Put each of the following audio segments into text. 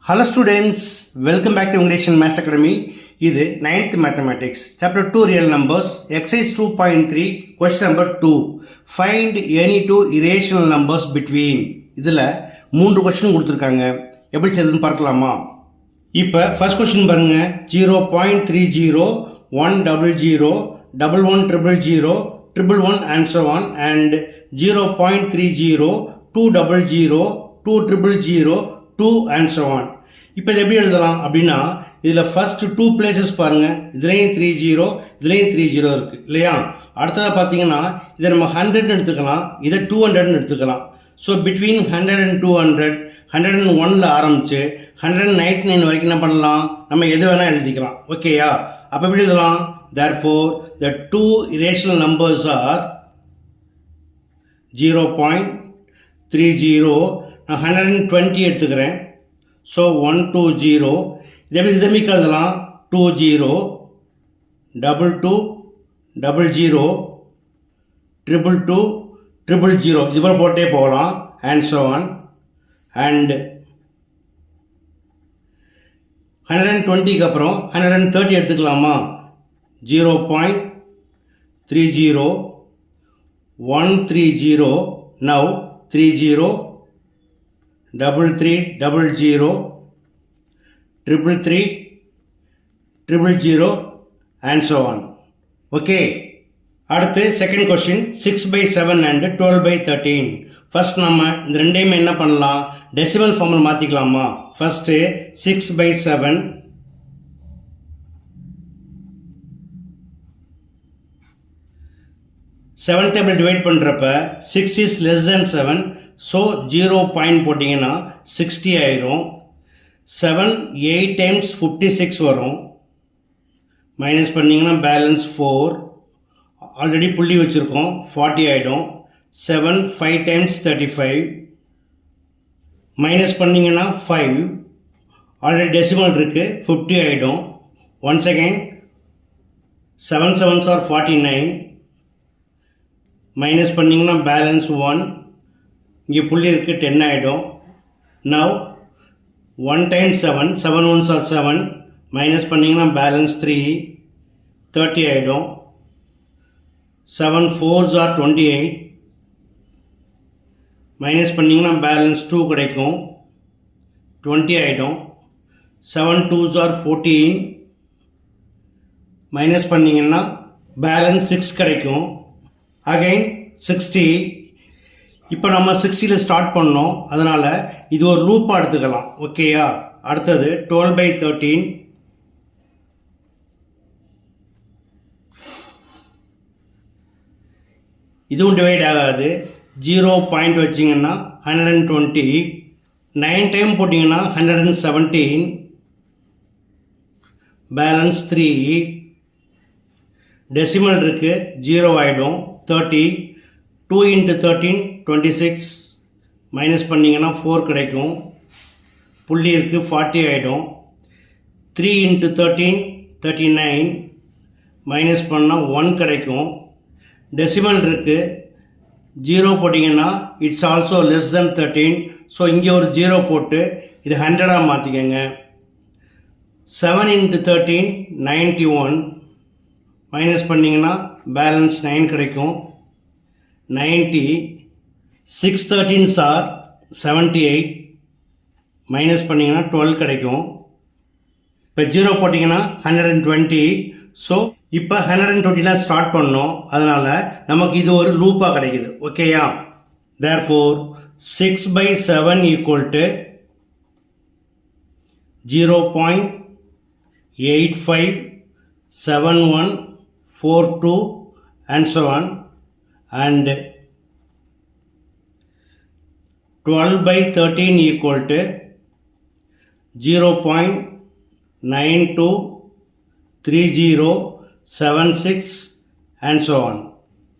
Hello students, welcome back to English and Maths Academy. இது 9th Mathematics, Chapter 2 Real Numbers, Exercise 2.3, Question number 2. Find any two irrational numbers between. இதில் 3 question கொடுத்துருக்காங்க. எப்படி செய்யுதுன்னு பார்க்கலாமா? இப்போ first question பாருங்க. 0.30, 100, 1100, 111 and so on, and 0.30, 200, 2000, 2 and so on. இப்போ இது எப்படி எழுதலாம் அப்படின்னா இதில் ஃபர்ஸ்ட் 2 பிளேசஸ் பாருங்கள், இதுலேயும் 30 இதுலேயும் 30 இருக்குது இல்லையா. அடுத்ததாக பார்த்தீங்கன்னா இதை நம்ம 100ன்னு எடுத்துக்கலாம், இதை 200ன்னு எடுத்துக்கலாம். ஸோ பிட்வீன் 100 and 200, 101ல் ஆரம்பித்து 199 வரைக்கும் என்ன பண்ணலாம், நம்ம எது வேணால் எழுதிக்கலாம். ஓகேயா? அப்போ எப்படி எழுதலாம்? therefore the two irrational numbers are 0.30, நான் 120 எடுத்துக்கிறேன். ஸோ 120, இதை மீக்க எழுதலாம் 20, 22, 00, 222, 000, இது போல் போட்டே போகலாம் and so on. and 120க்கு அப்புறம் 130 எடுத்துக்கலாமா? 0.30, 130, now 30, 33, 00, 333, 000 and so on. Okay. அடுத்து செகண்ட் கொஸ்டின் 6/7 and 12/13. ஃபர்ஸ்ட் நம்ம இந்த ரெண்டையுமே என்ன பண்ணலாம், டெசிமல் ஃபார்மில் மாற்றிக்கலாமா? ஃபர்ஸ்ட்டு 6/7, 7 டேபிள் டிவைட் பண்ணுறப்ப 6 is less than 7, so 0 point போட்டிங்கன்னா 60 ஆயிரும். 7 8 times 56 வரும், மைனஸ் பண்ணிங்கன்னா பேலன்ஸ் 4, ஆல்ரெடி புள்ளி வச்சுருக்கோம் 40 ஆகிடும். 7 5 times 35, மைனஸ் பண்ணிங்கன்னா 5, ஆல்ரெடி டெசிமல் இருக்குது 50 ஆகிடும். Once again 7 7s are 49, minus பண்ணிங்கன்னா பேலன்ஸ் 1, இங்கே புள்ளி இருக்குது 10 ஆகிடும். Now 1 times 7, 7 1s are 7, minus பண்ணிங்கன்னா பேலன்ஸ் 3, 30 ஆகிடும். 7 4s are 28, மைனஸ் பண்ணிங்கன்னா பேலன்ஸ் 2 கிடைக்கும், 20 ஆகிடும். 7 2s are 14, மைனஸ் பண்ணிங்கன்னா பேலன்ஸ் 6 கிடைக்கும். அகைன் 60. இப்போ நம்ம 60ல் ஸ்டார்ட் பண்ணோம், அதனால் இது ஒரு லூப்பாக எடுத்துக்கலாம். ஓகேயா? அடுத்தது 12/13, இதுவும் டிவைட் ஆகாது. 0 பாயிண்ட் வச்சிங்கன்னா 120, 9 டைம் போட்டிங்கன்னா 117, பேலன்ஸ் 3, டெசிமல் இருக்குது 0 ஆகிடும். 30, 2 into 13 26, மைனஸ் பண்ணிங்கன்னா 4 கிடைக்கும், புள்ளி இருக்குது 40 ஆகிடும். 3 into 13 39, மைனஸ் பண்ணால் 1 கிடைக்கும். டெசிமல் இருக்குது 0 போட்டிங்கன்னா it's also less than 13, so இங்கே ஒரு 0 போட்டு இது 100ஆக மாற்றிக்கங்க. 7 into 13 91, மைனஸ் பண்ணிங்கன்னா பேலன்ஸ் 9 கிடைக்கும். 90, 6 13s are 78, மைனஸ் பண்ணிங்கன்னா 12 கிடைக்கும். இப்போ 0 போட்டிங்கன்னா 120, ஸோ இப்போ 120லாம் ஸ்டார்ட் பண்ணோம், அதனால் நமக்கு இது ஒரு லூப்பாக கிடைக்குது. ஓகேயா? therefore 6/7 equal to 0.857142 and so on, and 12/13 equal to 0.923076 and so on.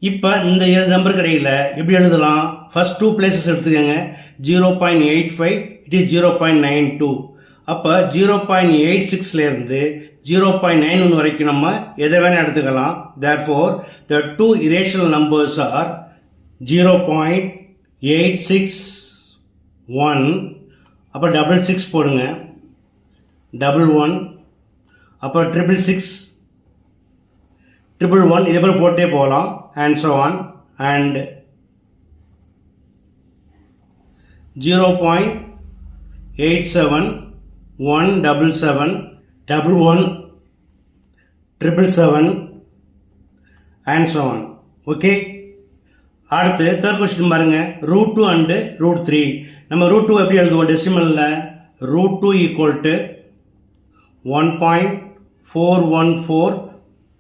இப்போ இந்த நம்பர் கிடைக்கல, எப்படி எழுதலாம்? ஃபர்ஸ்ட் 2 பிளேசஸ் எடுத்துக்கோங்க. 0.85, இட் இஸ் 0.92. அப்போ 0.86லேருந்து 0.91 வரைக்கும் நம்ம எதை வேணால் எடுத்துக்கலாம். therefore the two irrational numbers are 0.861, அப்போ 66 போடுங்க, 11 அப்போ 666 11 இதே போல் போட்டே போகலாம் and so on and 0.87 177 11 777 and so on. Okay, அடுத்து தேர்ட் கொஸ்டின் பாருங்க. √2 and √3. நம்ம √2 எப்படி எழுதுவோம் டெசிமலில்? √2 ஈக்குவல் டு 1.414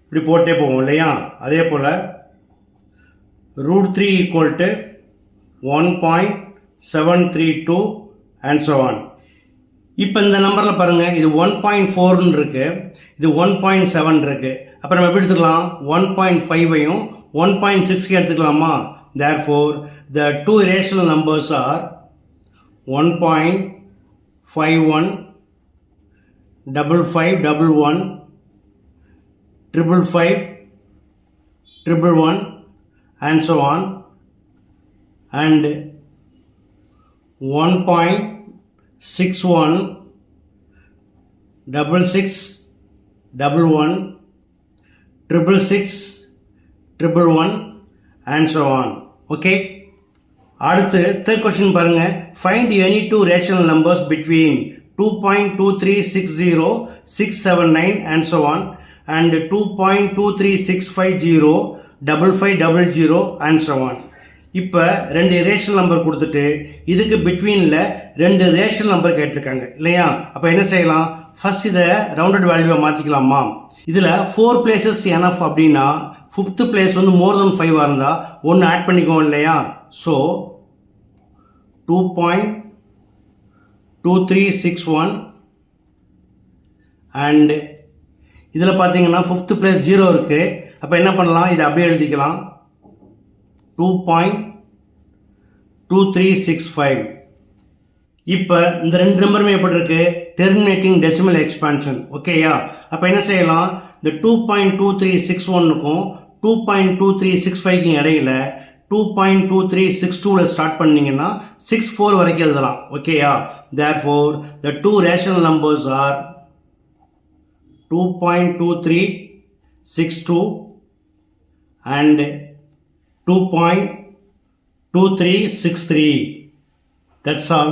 இப்படி போட்டே போவோம் இல்லையா? அதே போல் √3 equal to 1.732 and so on. இப்போ இந்த நம்பரில் பாருங்கள், இது 1.4ன்னு இருக்குது, இது 1.7 இருக்குது. அப்போ நம்ம எப்படி எடுத்துக்கலாம்? 1.5ஐயும் 1.6 எடுத்துக்கலாமா? Therefore, the two irrational numbers are 1.51 5511 555 111 and so on and 1.61 66 11 666 111 and so on. Okay, அடுத்து third question பாருங்க. Find any two rational numbers between 2.2360 679 and so on and 2.23650 5500 and so on. இப்போ ரெண்டு ரேஷனல் நம்பர் கொடுத்துட்டு இதுக்கு பிட்வீனில் ரெண்டு rational number கேட்டிருக்காங்க இல்லையா? அப்போ என்ன செய்யலாம்? ஃபர்ஸ்ட் இதை ரவுண்டட் வேல்யூவை மாற்றிக்கலாமா? இதில் 4 பிளேசஸ் எனஃப் அப்படின்னா 5th பிளேஸ் வந்து மோர் தென் 5 இருந்தால் ஒன்று ஆட் பண்ணிக்குவோம் இல்லையா? ஸோ 2.2361 அண்ட் இதில் பார்த்தீங்கன்னா 5th பிளேஸ் 0 இருக்குது. அப்போ என்ன பண்ணலாம்? இதை அப்படியே எழுதிக்கலாம் 2.2365. இப்போ இந்த ரெண்டு நம்பருமே எப்படி இருக்கு? Terminating decimal expansion. ஓகேயா? அப்போ என்ன செய்யலாம்? இந்த 2.2361க்கும் 2.2365க்கும் இடையில 2.2362ல ஸ்டார்ட் பண்ணீங்கன்னா 64 வரைக்கும் எழுதலாம். ஓகேயா? Therefore, the two rational numbers are 2.2362 and 2.2363. That's all.